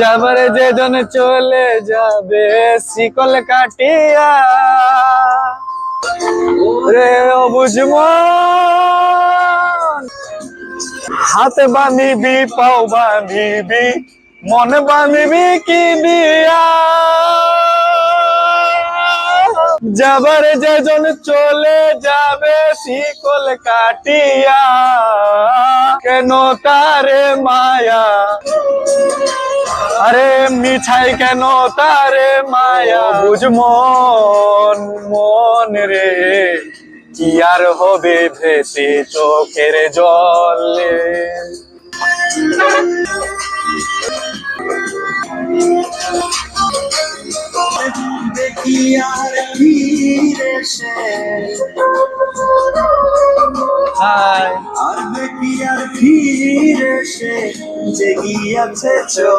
যাবারে যেজন চলে যাবে শিকল কাটিয়া রে অবুঝ মন, হাতে বাঁধিবি পাও বাঁধিবি মন বাঁধিবি কি দিয়া। যাবার যেজন চলে যাবে শিকল কাটিয়া, কেন তারে মায়া, আরে মিছাই কেন তারে মায়া। বুঝ মন মন রে কি আর হবে ভেসে চোখের জলে। দেখি আর ফিরে সে, আর দেখি আর ফিরে সে জেগিয়াছে